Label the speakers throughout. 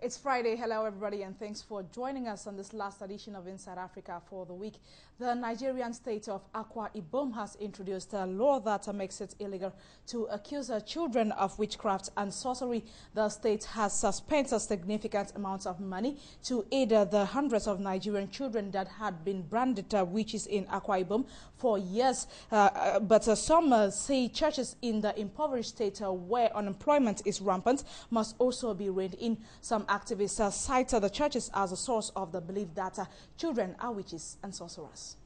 Speaker 1: It's Friday. Hello, everybody, and thanks for joining us on this last edition of Inside Africa for the week. The Nigerian state of Akwa Ibom has introduced a law that makes it illegal to accuse children of witchcraft and sorcery. The state has spent a significant amount of money to aid the hundreds of Nigerian children that had been branded witches in Akwa Ibom for years. But some say churches in the impoverished state where unemployment is rampant must also be reined in. Some activists cite the churches as a source of the belief that children are witches and sorcerers.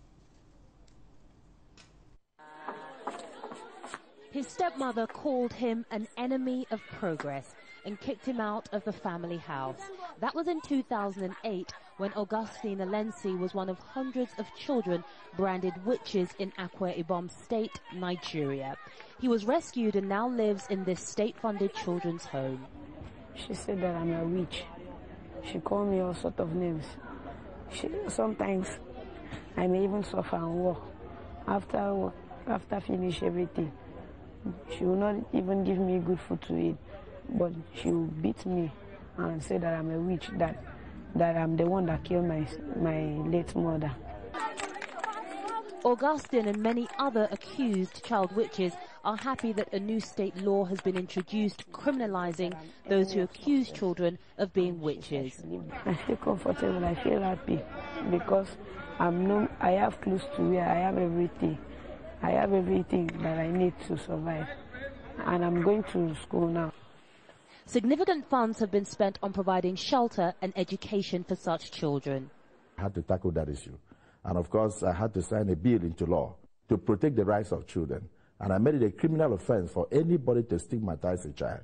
Speaker 2: His stepmother called him an enemy of progress and kicked him out of the family house. That was in 2008 when Augustine Alensi was one of hundreds of children branded witches in Akwa Ibom State, Nigeria. He was rescued and now lives in this state-funded children's home.
Speaker 3: She said that I'm a witch. She called me all sorts of names. Sometimes I may even suffer and walk. After finish everything, she will not even give me good food to eat, but she will beat me and say that I'm a witch, that I'm the one that killed my late mother.
Speaker 2: Augustine and many other accused child witches are happy that a new state law has been introduced criminalizing those who accuse children of being witches.
Speaker 3: I feel comfortable, I feel happy because I have clothes to wear, I have everything. I have everything that I need to survive, and I'm going to school now.
Speaker 2: Significant funds have been spent on providing shelter and education for such children.
Speaker 4: I had to tackle that issue. And of course, I had to sign a bill into law to protect the rights of children. And I made it a criminal offense for anybody to stigmatize a child.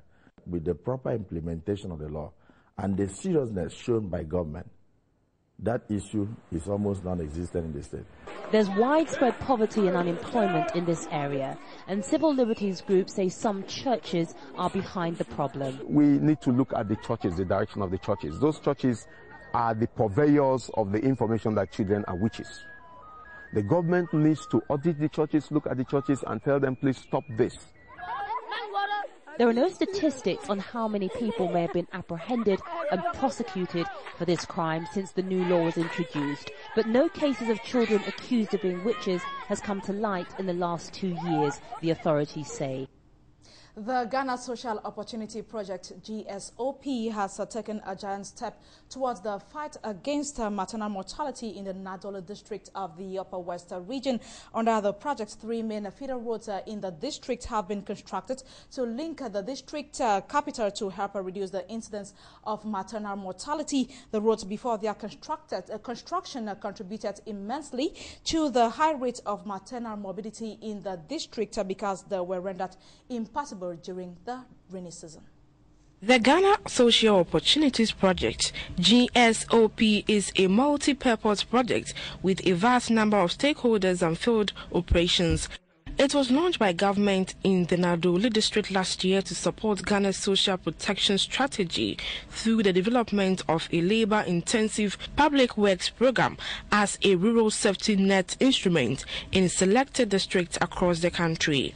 Speaker 4: With the proper implementation of the law and the seriousness shown by government, that issue is almost non-existent in the state.
Speaker 2: There's widespread poverty and unemployment in this area, and civil liberties groups say some churches are behind the problem.
Speaker 5: We need to look at the churches, the direction of the churches. Those churches are the purveyors of the information that children are witches. The government needs to audit the churches, look at the churches and tell them, please stop this.
Speaker 2: There are no statistics on how many people may have been apprehended and prosecuted for this crime since the new law was introduced, but no cases of children accused of being witches has come to light in the last 2 years, the authorities say.
Speaker 1: The Ghana Social Opportunity Project, GSOP, has taken a giant step towards the fight against maternal mortality in the Nadole district of the Upper West region. Under the project, 3 main feeder roads in the district have been constructed to link the district capital to help reduce the incidence of maternal mortality. The roads before their construction contributed immensely to the high rate of maternal morbidity in the district because they were rendered impassable during the rainy season.
Speaker 6: The Ghana Social Opportunities Project, GSOP, is a multi-purpose project with a vast number of stakeholders and field operations. It was launched by government in the Nadole district last year to support Ghana's social protection strategy through the development of a labor-intensive public works program as a rural safety net instrument in selected districts across the country.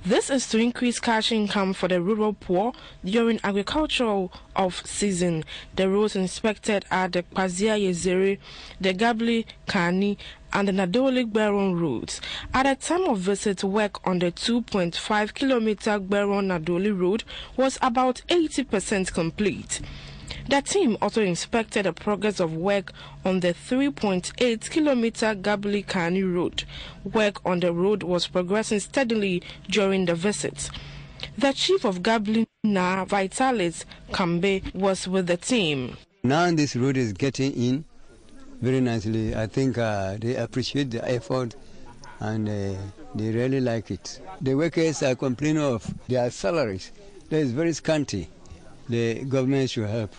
Speaker 6: This is to increase cash income for the rural poor during agricultural off-season. The roads inspected are the Kwazia Yezere, the Gabli Kani, and the Nadole Gberon roads. At the time of visit, work on the 2.5-kilometer Gberon-Nadole road was about 80% complete. The team also inspected the progress of work on the 3.8-kilometer Gabli Kani road. Work on the road was progressing steadily during the visit. The chief of Gabli, Na Vitalis Kambe, was with the team.
Speaker 7: Now this road is getting in very nicely. I think they appreciate the effort and they really like it. The workers are complaining of their salaries. That is very scanty. The government should help.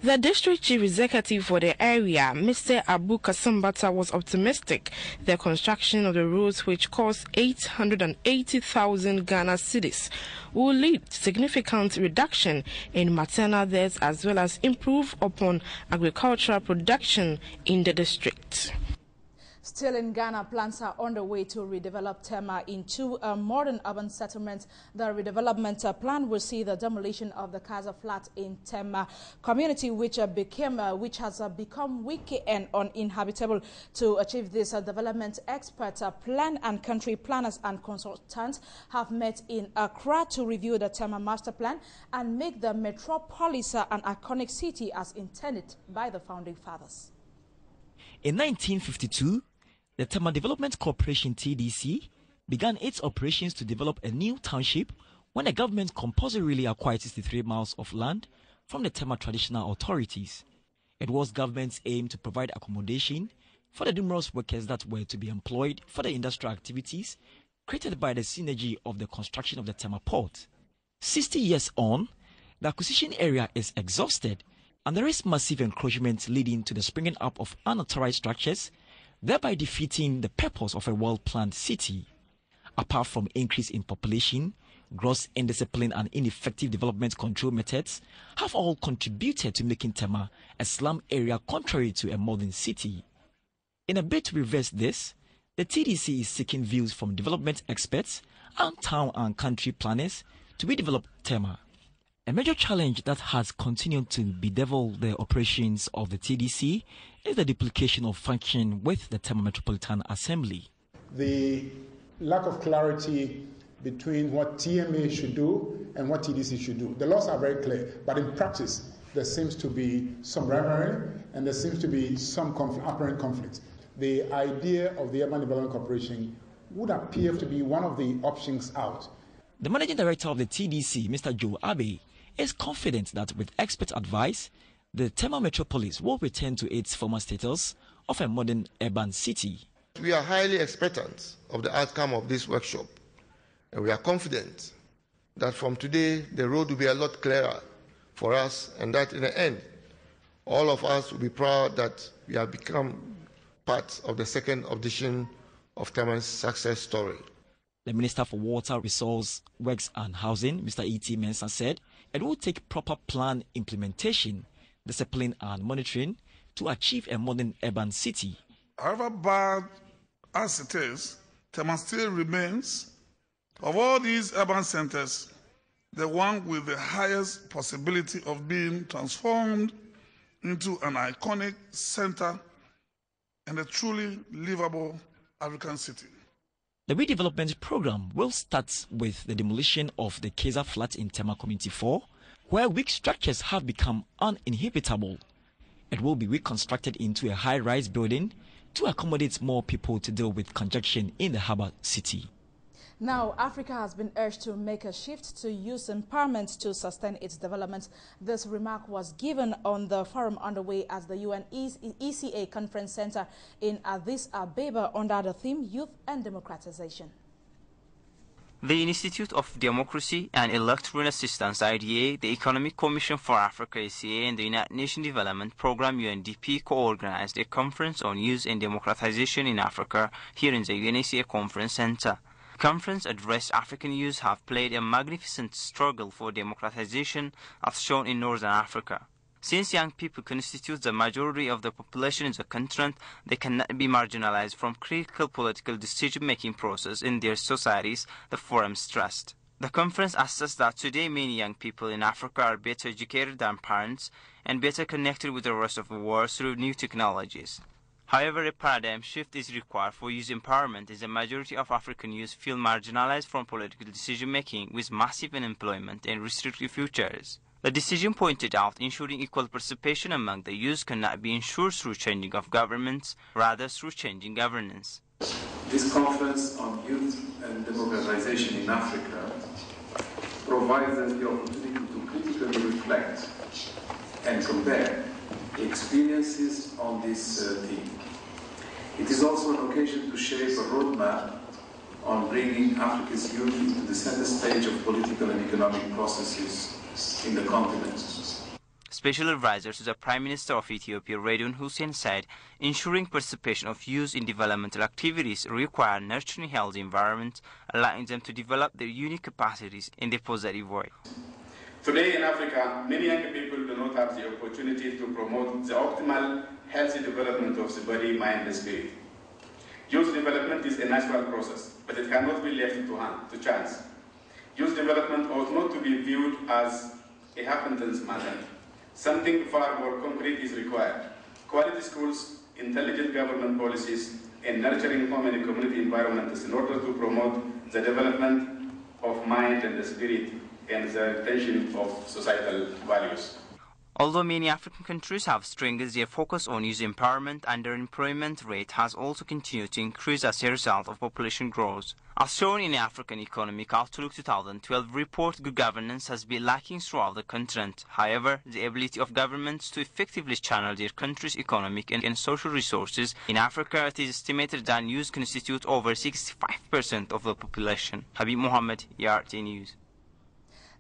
Speaker 6: The district chief executive for the area, Mr. Abu Kasambata, was optimistic. The construction of the roads, which cost 880,000 Ghana cedis, will lead to significant reduction in maternal deaths as well as improve upon agricultural production in the district.
Speaker 1: Still in Ghana, plans are underway to redevelop Tema into a modern urban settlement. The redevelopment plan will see the demolition of the Casa Flat in Tema community, which has become weak and uninhabitable. To achieve this development, experts, plan and country planners and consultants have met in Accra to review the Tema master plan and make the metropolis an iconic city as intended by the founding fathers.
Speaker 8: In 1952, the Tema Development Corporation TDC began its operations to develop a new township when the government compulsorily acquired 63 miles of land from the Tema traditional authorities. It was government's aim to provide accommodation for the numerous workers that were to be employed for the industrial activities created by the synergy of the construction of the Tema port. 60 years on, the acquisition area is exhausted and there is massive encroachment leading to the springing up of unauthorized structures, thereby defeating the purpose of a well-planned city. Apart from increase in population, gross indiscipline and ineffective development control methods have all contributed to making Tema a slum area contrary to a modern city. In a bid to reverse this, the TDC is seeking views from development experts and town and country planners to redevelop Tema. A major challenge that has continued to bedevil the operations of the TDC is the duplication of function with the Tema Metropolitan Assembly.
Speaker 9: The lack of clarity between what TMA should do and what TDC should do. The laws are very clear, but in practice, there seems to be some rivalry and there seems to be some apparent conflict. The idea of the Urban Development Corporation would appear to be one of the options out.
Speaker 8: The managing director of the TDC, Mr. Joe Abbey, is confident that with expert advice, the Tema metropolis will return to its former status of a modern urban city.
Speaker 10: We are highly expectant of the outcome of this workshop, and we are confident that from today the road will be a lot clearer for us, and that in the end, all of us will be proud that we have become part of the second edition of Tema's success story.
Speaker 8: The Minister for Water, Resource, Works and Housing, Mr. E.T. Mensah, said it will take proper plan implementation, discipline and monitoring to achieve a modern urban city.
Speaker 11: However bad as it is, Tema still remains, of all these urban centers, the one with the highest possibility of being transformed into an iconic center and a truly livable African city.
Speaker 8: The redevelopment program will start with the demolition of the Casa Flat in Tema Community 4, where weak structures have become uninhabitable. It will be reconstructed into a high-rise building to accommodate more people to deal with congestion in the harbour city.
Speaker 1: Now, Africa has been urged to make a shift to youth empowerment to sustain its development. This remark was given on the forum underway at the UN ECA Conference Center in Addis Ababa under the theme Youth and Democratization.
Speaker 12: The Institute of Democracy and Electoral Assistance IDA, the Economic Commission for Africa ECA, and the United Nations Development Programme UNDP co-organized a conference on youth and democratization in Africa here in the UNECA Conference Center. The conference addressed African youth have played a magnificent struggle for democratization as shown in Northern Africa. Since young people constitute the majority of the population in the continent, they cannot be marginalized from critical political decision-making process in their societies, the forum stressed. The conference assessed that today many young people in Africa are better educated than parents and better connected with the rest of the world through new technologies. However, a paradigm shift is required for youth empowerment as the majority of African youth feel marginalized from political decision-making with massive unemployment and restrictive futures. The decision pointed out ensuring equal participation among the youth cannot be ensured through changing of governments, rather through changing governance.
Speaker 13: This conference on youth and democratization in Africa provides us the opportunity to critically reflect and compare experiences on this theme. It is also an occasion to shape a roadmap on bringing Africa's youth into the center stage of political and economic processes in the continent.
Speaker 12: Special advisor to the Prime Minister of Ethiopia, Redwan Hussein, said ensuring participation of youth in developmental activities require nurturing healthy environment, allowing them to develop their unique capacities in a positive way.
Speaker 13: Today in Africa, many young people do not have the opportunity to promote the optimal healthy development of the body, mind, and spirit.
Speaker 14: Youth development is a natural process, but it cannot be left to chance. Youth development ought not to be viewed as a happenstance matter. Something far more concrete is required. Quality schools, intelligent government policies, and nurturing home and community environments in order to promote the development of mind and the spirit and the retention of societal values.
Speaker 12: Although many African countries have strengthened their focus on youth empowerment, underemployment rate has also continued to increase as a result of population growth. As shown in the African Economic Outlook 2012 report, good governance has been lacking throughout the continent. However, the ability of governments to effectively channel their country's economic and social resources in Africa, it is estimated that youth constitute over 65% of the population. Habib Mohammed, ERT News.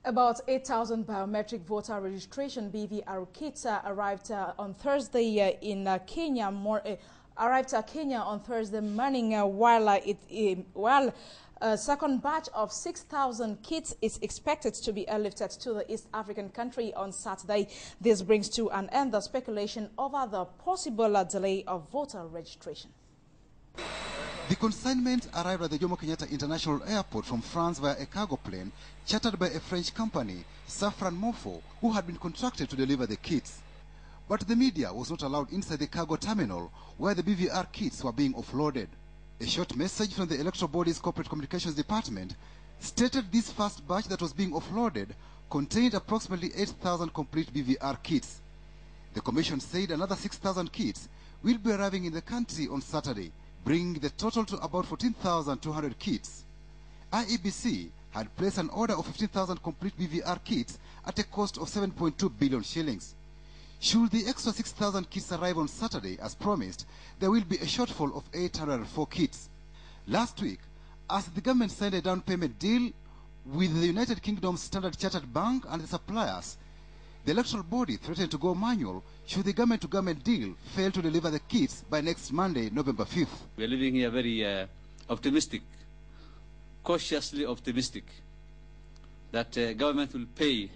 Speaker 1: About 8,000 biometric voter registration BVR kits arrived on Thursday in Kenya. Arrived to Kenya on Thursday morning, while a second batch of 6,000 kits is expected to be airlifted to the East African country on Saturday. This brings to an end the speculation over the possible delay of voter registration.
Speaker 15: The consignment arrived at the Jomo Kenyatta International Airport from France via a cargo plane chartered by a French company, Safran Mofo, who had been contracted to deliver the kits. But the media was not allowed inside the cargo terminal where the BVR kits were being offloaded. A short message from the Electoral Body's Corporate Communications Department stated this first batch that was being offloaded contained approximately 8,000 complete BVR kits. The Commission said another 6,000 kits will be arriving in the country on Saturday, bringing the total to about 14,200 kits. IEBC had placed an order of 15,000 complete BVR kits at a cost of 7.2 billion shillings. Should the extra 6,000 kits arrive on Saturday, as promised, there will be a shortfall of 804 kits. Last week, as the government signed a down payment deal with the United Kingdom's Standard Chartered Bank and the suppliers, the electoral body threatened to go manual should the government-to-government deal fail to deliver the kits by next Monday, November 5th.
Speaker 16: We are living here very optimistic, cautiously optimistic, that government will pay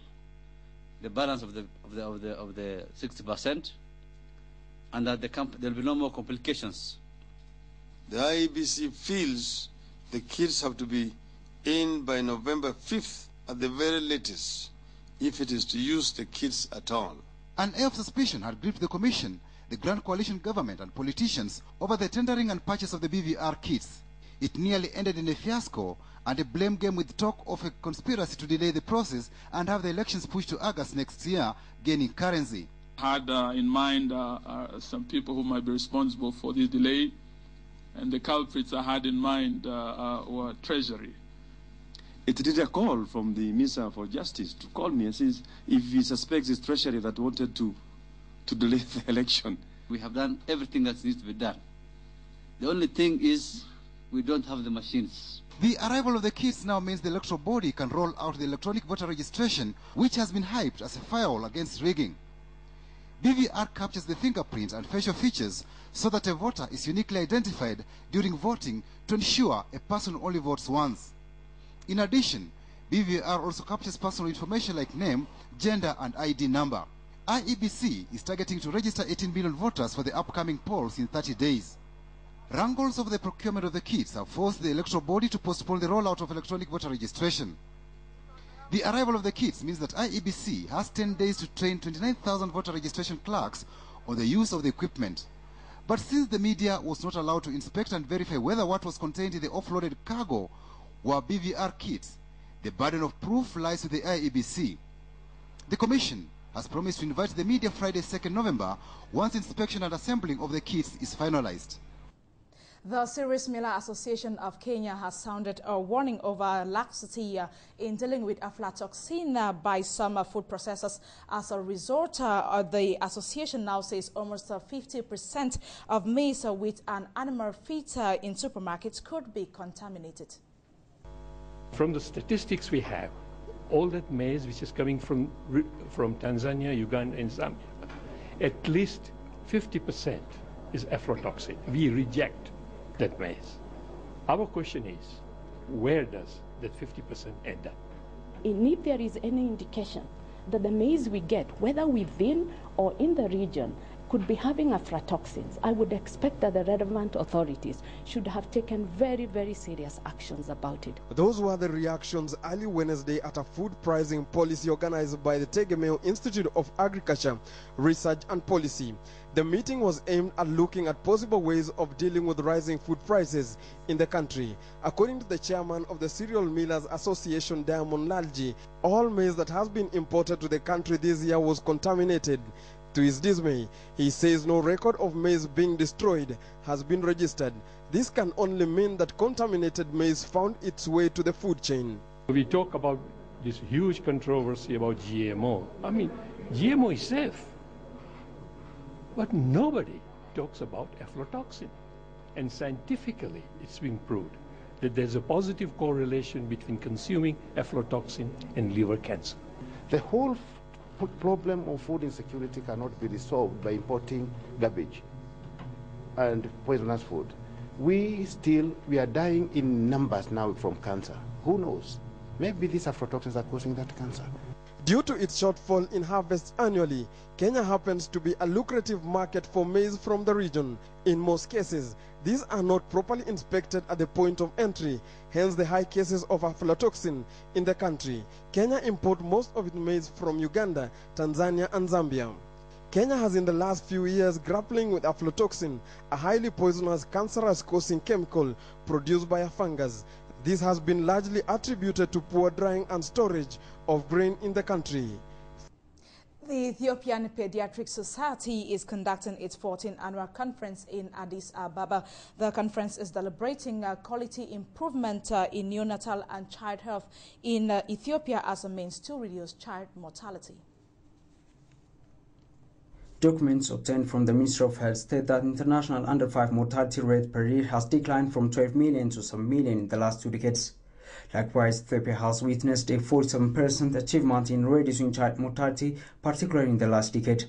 Speaker 16: the balance of the 60%, and that there will be no more complications.
Speaker 17: The IEBC feels the kits have to be in by November 5th at the very latest, if it is to use the kits at all.
Speaker 15: An air of suspicion had gripped the Commission, the Grand Coalition government and politicians over the tendering and purchase of the BVR kits. It nearly ended in a fiasco and a blame game with talk of a conspiracy to delay the process and have the elections pushed to August next year, gaining currency.
Speaker 18: Had in mind some people who might be responsible for this delay, and the culprits I had in mind were Treasury.
Speaker 19: It did a call from the Minister for Justice to call me and says if he suspects it's Treasury that wanted to delay the election.
Speaker 16: We have done everything that needs to be done. The only thing is we don't have the machines.
Speaker 15: The arrival of the kits now means the electoral body can roll out the electronic voter registration, which has been hyped as a firewall against rigging. BVR captures the fingerprints and facial features so that a voter is uniquely identified during voting to ensure a person only votes once. In addition, BVR also captures personal information like name, gender, and ID number. IEBC is targeting to register 18 million voters for the upcoming polls in 30 days. Wrangles over the procurement of the kits have forced the electoral body to postpone the rollout of electronic voter registration. The arrival of the kits means that IEBC has 10 days to train 29,000 voter registration clerks on the use of the equipment. But since the media was not allowed to inspect and verify whether what was contained in the offloaded cargo were BVR kits, the burden of proof lies with the IEBC. The Commission has promised to invite the media Friday, 2nd November, once inspection and assembling of the kits is finalized.
Speaker 1: The Cereals Miller Association of Kenya has sounded a warning over laxity in dealing with aflatoxin by some food processors. As a result, the association now says almost 50% of maize with an animal feed in supermarkets could be contaminated.
Speaker 20: From the statistics we have, all that maize which is coming from Tanzania, Uganda and Zambia, at least 50% is aflatoxin. We reject that maize. Our question is, where does that 50% end up?
Speaker 21: And if there is any indication that the maize we get, whether within or in the region, could be having aflatoxins, I would expect that the relevant authorities should have taken very, very serious actions about it.
Speaker 22: Those were the reactions early Wednesday at a food pricing policy organized by the Tegemeo Institute of Agriculture, Research and Policy. The meeting was aimed at looking at possible ways of dealing with rising food prices in the country. According to the chairman of the Cereal Millers Association, Diamond Lalji, all maize that has been imported to the country this year was contaminated. To his dismay, he says no record of maize being destroyed has been registered. This can only mean that contaminated maize found its way to the food chain.
Speaker 20: We talk about this huge controversy about GMO. I mean, GMO is safe, but nobody talks about aflatoxin. And scientifically, it's been proved that there's a positive correlation between consuming aflatoxin and liver cancer.
Speaker 23: The whole problem of food insecurity cannot be resolved by importing garbage and poisonous food. We are dying in numbers now from cancer. Who knows? Maybe these aflatoxins are causing that cancer.
Speaker 22: Due to its shortfall in harvests annually, Kenya happens to be a lucrative market for maize from the region. In most cases, these are not properly inspected at the point of entry, hence the high cases of aflatoxin in the country. Kenya imports most of its maize from Uganda, Tanzania and Zambia. Kenya has in the last few years grappling with aflatoxin, a highly poisonous cancerous-causing chemical produced by a fungus. This has been largely attributed to poor drying and storage of grain in the country.
Speaker 1: The Ethiopian Pediatric Society is conducting its 14th annual conference in Addis Ababa. The conference is celebrating quality improvement in neonatal and child health in Ethiopia as a means to reduce child mortality.
Speaker 24: Documents obtained from the Ministry of Health state that international under-5 mortality rate per year has declined from 12 million to 7 million in the last 2 decades. Likewise, Ethiopia has witnessed a 47% achievement in reducing child mortality, particularly in the last decade,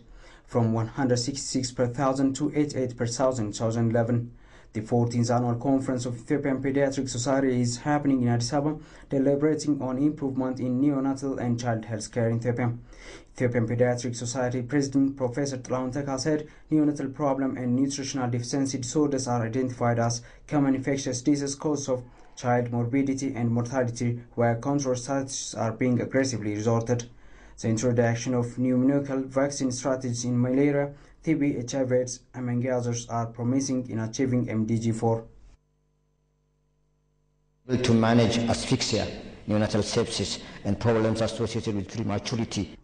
Speaker 24: from 166 per thousand to 88 per thousand in 2011. The 14th annual conference of Ethiopian Pediatric Society is happening in Addis Ababa, deliberating on improvement in neonatal and child health care in Ethiopia. Ethiopian Pediatric Society President Professor Tilahun Teka said neonatal problem and nutritional deficiency disorders are identified as common infectious disease causes of child morbidity and mortality, where control strategies are being aggressively resorted. The introduction of pneumococcal vaccine strategies in malaria, TB, HIV/AIDS, among others, are promising in achieving MDG4.
Speaker 25: To manage asphyxia, neonatal sepsis, and problems associated with prematurity.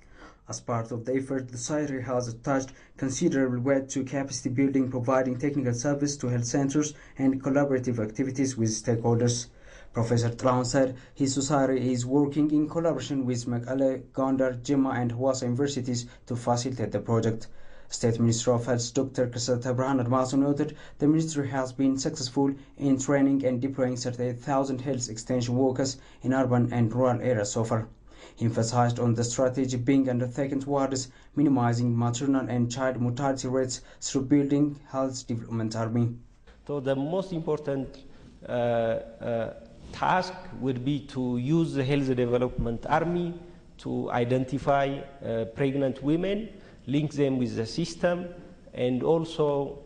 Speaker 24: As part of the effort, the Society has attached considerable weight to capacity building, providing technical service to health centers and collaborative activities with stakeholders. Professor Tilahun said his society is working in collaboration with Mekelle, Gondar, Jimma and Hawassa universities to facilitate the project. State Minister of Health Dr. Kasata Brhan Admasu noted the ministry has been successful in training and deploying 38,000 health extension workers in urban and rural areas so far. He emphasized on the strategy being undertaken towards minimizing maternal and child mortality rates through building health development army.
Speaker 26: So the most important task would be to use the health development army to identify pregnant women, link them with the system, and also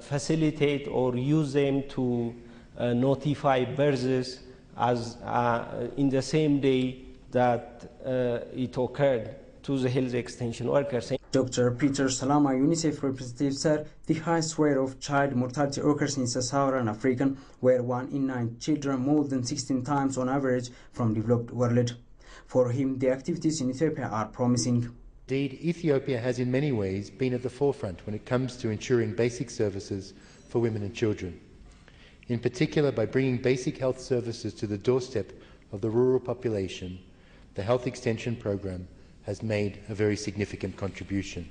Speaker 26: facilitate or use them to notify births as in the same day that it occurred to the health extension workers.
Speaker 24: Dr. Peter Salama, UNICEF representative, said the highest rate of child mortality occurs in Sub-Saharan Africa, where 1 in 9 children more than 16 times on average from developed world. For him, the activities in Ethiopia are promising.
Speaker 27: Indeed, Ethiopia has in many ways been at the forefront when it comes to ensuring basic services for women and children. In particular, by bringing basic health services to the doorstep of the rural population, the Health Extension Program has made a very significant contribution.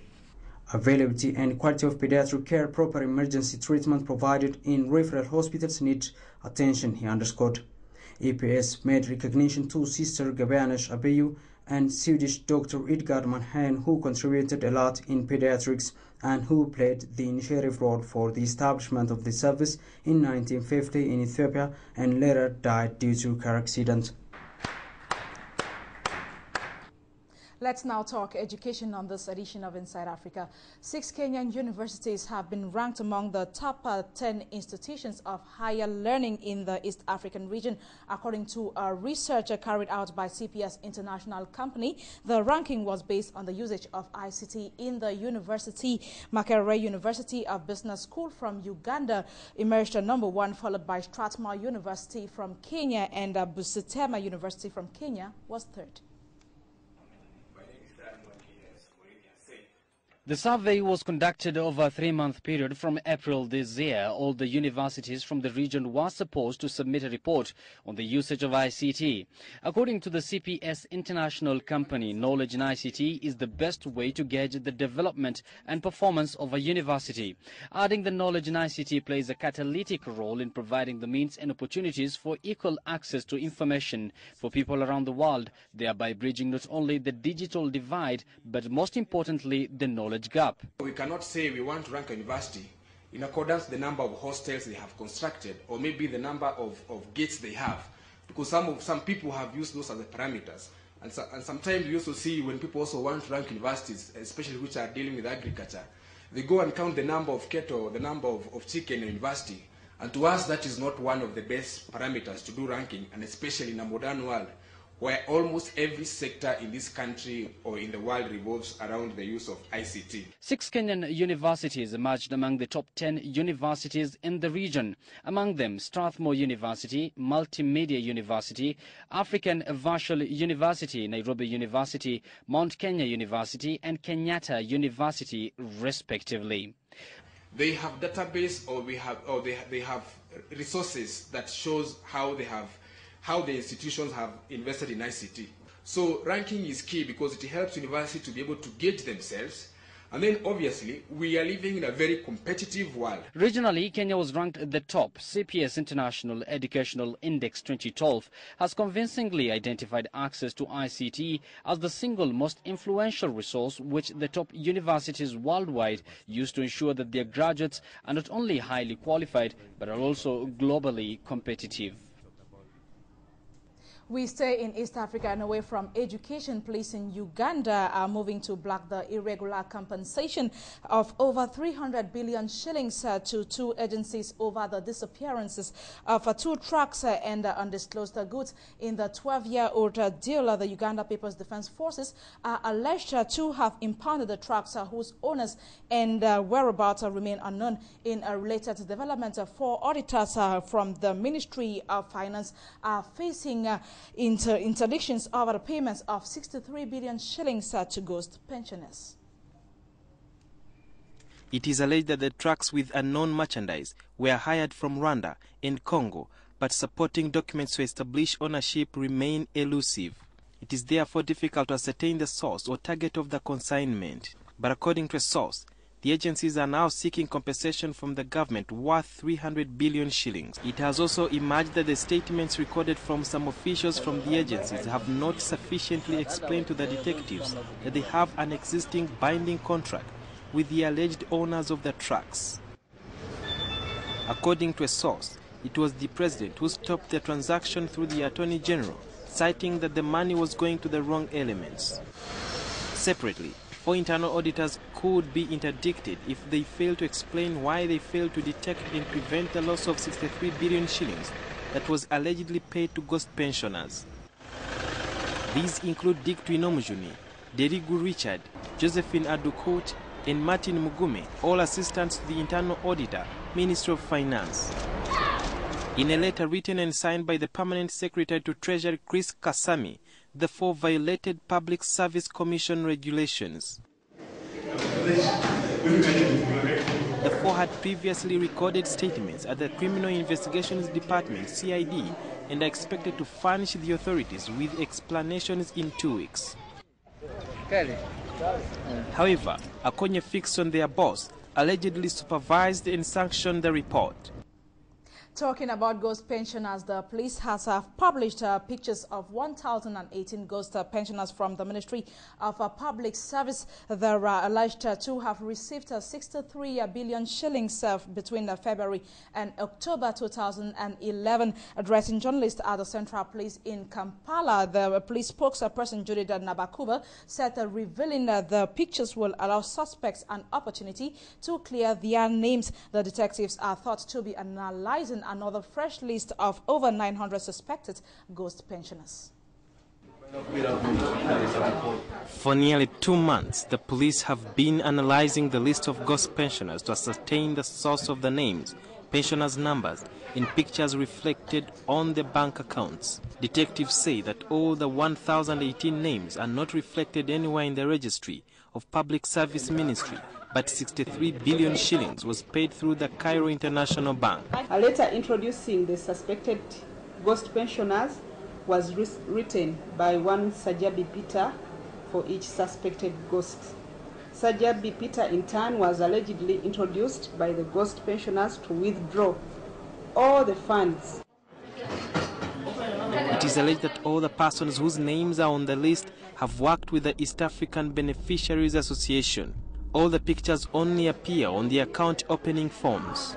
Speaker 24: Availability and quality of pediatric care, proper emergency treatment provided in referral hospitals need attention, he underscored. EPS made recognition to Sister Gabayanesh Abeyu and Swedish Dr. Edgar Manhen, who contributed a lot in pediatrics and who played the initiative role for the establishment of the service in 1950 in Ethiopia and later died due to car accident.
Speaker 1: Let's now talk education on this edition of Inside Africa. 6 Kenyan universities have been ranked among the top 10 institutions of higher learning in the East African region, according to a research carried out by CPS International Company. The ranking was based on the usage of ICT in the university. Makerere University of Business School from Uganda emerged number 1, followed by Strathmore University from Kenya, and Busitema University from Kenya was 3rd.
Speaker 2: The survey was conducted over a 3-month period from April this year. All the universities from the region were supposed to submit a report on the usage of ICT. According to the CPS International Company, knowledge in ICT is the best way to gauge the development and performance of a university, adding the knowledge in ICT plays a catalytic role in providing the means and opportunities for equal access to information for people around the world, thereby bridging not only the digital divide, but most importantly, the knowledge gap.
Speaker 3: We cannot say we want to rank a university in accordance with the number of hostels they have constructed, or maybe the number of gates they have, because some people have used those as the parameters. And sometimes you also see when people also want to rank universities, especially which are dealing with agriculture, they go and count the number of cattle, the number of chicken in a university. And to us, that is not one of the best parameters to do ranking, and especially in a modern world, where almost every sector in this country or in the world revolves around the use of ICT.
Speaker 2: 6 Kenyan universities emerged among the top 10 universities in the region. Among them, Strathmore University, Multimedia University, African Virtual University, Nairobi University, Mount Kenya University, and Kenyatta University, respectively.
Speaker 3: They have database, or they have resources that shows how the institutions have invested in ICT. So ranking is key because it helps universities to be able to gauge themselves. And then obviously, we are living in a very competitive world.
Speaker 2: Regionally, Kenya was ranked at the top. CPS International Educational Index 2012 has convincingly identified access to ICT as the single most influential resource which the top universities worldwide use to ensure that their graduates are not only highly qualified, but are also globally competitive.
Speaker 1: We stay in East Africa and away from education. Police in Uganda are moving to block the irregular compensation of over 300 billion shillings to 2 agencies over the disappearances of 2 trucks and undisclosed goods in the 12-year-old deal. The Uganda People's Defense Forces are alleged to have impounded the trucks whose owners and whereabouts remain unknown. In a related development, 4 auditors from the Ministry of Finance are facing interdictions over the payments of 63 billion shillings to ghost pensioners.
Speaker 4: It is alleged that the trucks with unknown merchandise were hired from Rwanda and Congo, but supporting documents to establish ownership remain elusive. It is therefore difficult to ascertain the source or target of the consignment. But according to a source, the agencies are now seeking compensation from the government worth 300 billion shillings. It has also emerged that the statements recorded from some officials from the agencies have not sufficiently explained to the detectives that they have an existing binding contract with the alleged owners of the trucks. According to a source, it was the president who stopped the transaction through the Attorney General, citing that the money was going to the wrong elements. Separately, 4 internal auditors could be interdicted if they fail to explain why they failed to detect and prevent the loss of 63 billion shillings that was allegedly paid to ghost pensioners. These include Dick Twinomujuni, Derigu Richard, Josephine Adukot, and Martin Mugume, all assistants to the internal auditor, Ministry of Finance. In a letter written and signed by the Permanent Secretary to Treasury Chris Kasami, the 4 violated Public Service Commission regulations. The 4 had previously recorded statements at the Criminal Investigations Department, CID, and are expected to furnish the authorities with explanations in 2 weeks. However, Akonye fixed on their boss, allegedly supervised and sanctioned the report.
Speaker 1: Talking about ghost pensioners, the police has published pictures of 1,018 ghost pensioners from the Ministry of Public Service. They are alleged to have received 63 billion shillings between February and October 2011. Addressing journalists at the Central Police in Kampala, the police spokesperson Judith Nabakuba said that revealing the pictures will allow suspects an opportunity to clear their names. The detectives are thought to be analyzing another fresh list of over 900 suspected ghost pensioners.
Speaker 4: For nearly 2 months, the police have been analyzing the list of ghost pensioners to ascertain the source of the names, pensioners' numbers, and pictures reflected on the bank accounts. Detectives say that all the 1,018 names are not reflected anywhere in the registry of Public Service Ministry, but 63 billion shillings was paid through the Cairo International Bank.
Speaker 5: A letter introducing the suspected ghost pensioners was written by one Sajabi Peter for each suspected ghost. Sajabi Peter in turn was allegedly introduced by the ghost pensioners to withdraw all the funds.
Speaker 4: It is alleged that all the persons whose names are on the list have worked with the East African Beneficiaries Association. All the pictures only appear on the account opening forms,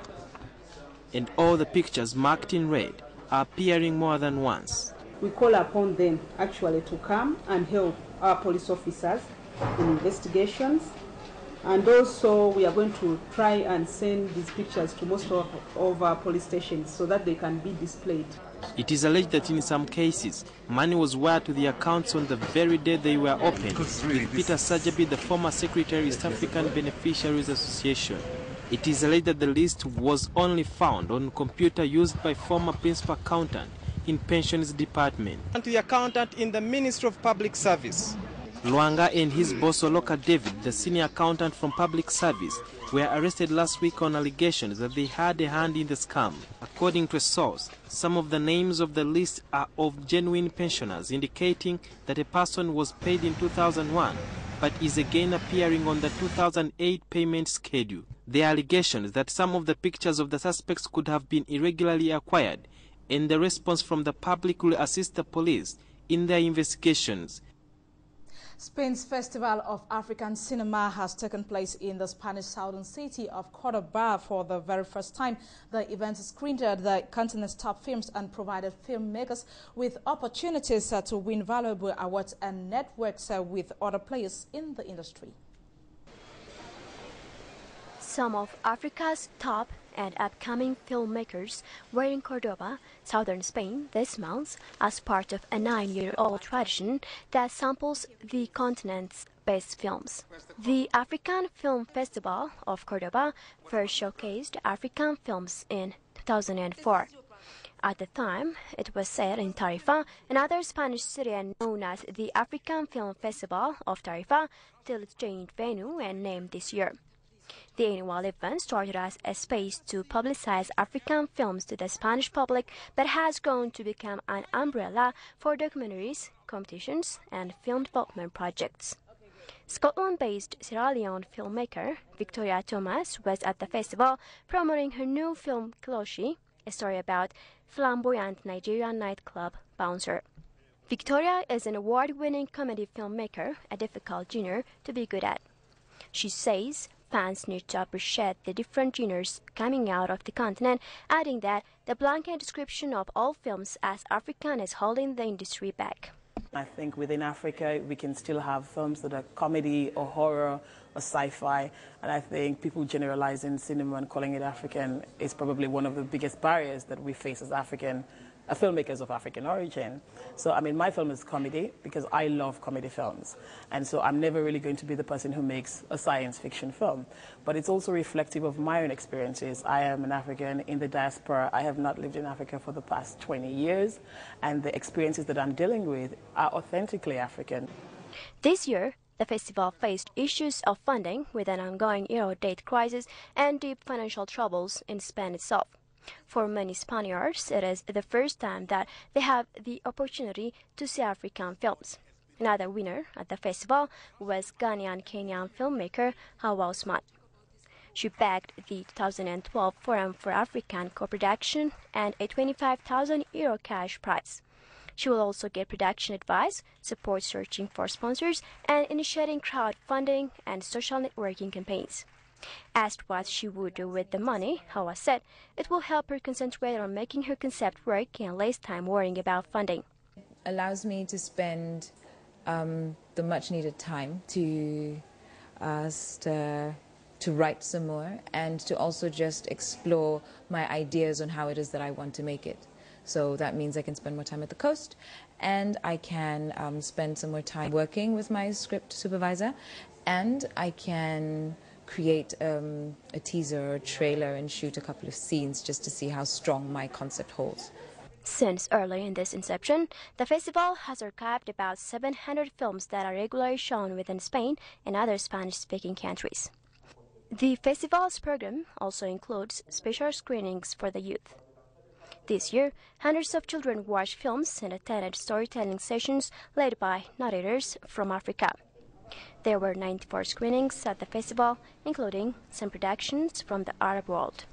Speaker 4: and all the pictures marked in red are appearing more than once.
Speaker 5: We call upon them actually to come and help our police officers in investigations, and also we are going to try and send these pictures to most of our police stations so that they can be displayed.
Speaker 4: It is alleged that in some cases, money was wired to the accounts on the very day they were opened, with Peter Sajabi, the former Secretary of East African Beneficiaries Association. It is alleged that the list was only found on a computer used by former Principal Accountant in Pensions Department.
Speaker 6: And to the accountant in the Ministry of Public Service.
Speaker 4: Luanga and his boss Oloka David, the senior accountant from Public Service, were arrested last week on allegations that they had a hand in the scam. According to a source, some of the names of the list are of genuine pensioners, indicating that a person was paid in 2001 but is again appearing on the 2008 payment schedule. The allegations that some of the pictures of the suspects could have been irregularly acquired, and the response from the public will assist the police in their investigations.
Speaker 1: Spain's Festival of African Cinema has taken place in the Spanish southern city of Cordoba for the very first time. The event screened the continent's top films and provided filmmakers with opportunities to win valuable awards and networks with other players in the industry.
Speaker 7: Some of Africa's top and upcoming filmmakers were in Cordoba, southern Spain, this month as part of a 9-year-old tradition that samples the continent's best films. The African Film Festival of Cordoba first showcased African films in 2004. At the time, it was set in Tarifa, another Spanish city known as the African Film Festival of Tarifa, till it changed venue and name this year. The annual event started as a space to publicize African films to the Spanish public, but has grown to become an umbrella for documentaries, competitions, and film development projects. Scotland-based Sierra Leone filmmaker Victoria Thomas was at the festival promoting her new film Kiloshi, a story about flamboyant Nigerian nightclub bouncer. Victoria is an award-winning comedy filmmaker, a difficult genre to be good at. She says fans need to appreciate the different genres coming out of the continent, adding that the blanket description of all films as African is holding the industry back.
Speaker 8: I think within Africa we can still have films that are comedy or horror or sci-fi, and I think people generalizing cinema and calling it African is probably one of the biggest barriers that we face as filmmakers of African origin. So, I mean, my film is comedy because I love comedy films. And so I'm never really going to be the person who makes a science fiction film. But it's also reflective of my own experiences. I am an African in the diaspora. I have not lived in Africa for the past 20 years. And the experiences that I'm dealing with are authentically African.
Speaker 7: This year, the festival faced issues of funding with an ongoing Euro debt crisis and deep financial troubles in Spain itself. For many Spaniards, it is the first time that they have the opportunity to see African films. Another winner at the festival was Ghanaian-Kenyan filmmaker Hawa Usman. She bagged the 2012 Forum for African Co-Production and a €25,000 cash prize. She will also get production advice, support searching for sponsors, and initiating crowdfunding and social networking campaigns. Asked what she would do with the money, Hawa said it will help her concentrate on making her concept work and less time worrying about funding.
Speaker 9: It allows me to spend the much-needed time to write some more and to also just explore my ideas on how it is that I want to make it. So that means I can spend more time at the coast, and I can spend some more time working with my script supervisor, and I can create a teaser or a trailer and shoot a couple of scenes just to see how strong my concept holds.
Speaker 7: Since early in this inception, the festival has archived about 700 films that are regularly shown within Spain and other Spanish-speaking countries. The festival's program also includes special screenings for the youth. This year, hundreds of children watched films and attended storytelling sessions led by narrators from Africa. There were 94 screenings at the festival, including some productions from the Arab world.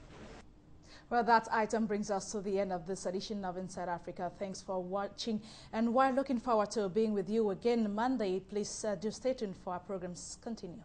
Speaker 1: Well, that item brings us to the end of this edition of Inside Africa. Thanks for watching, and while looking forward to being with you again Monday, please do stay tuned for our programs continue.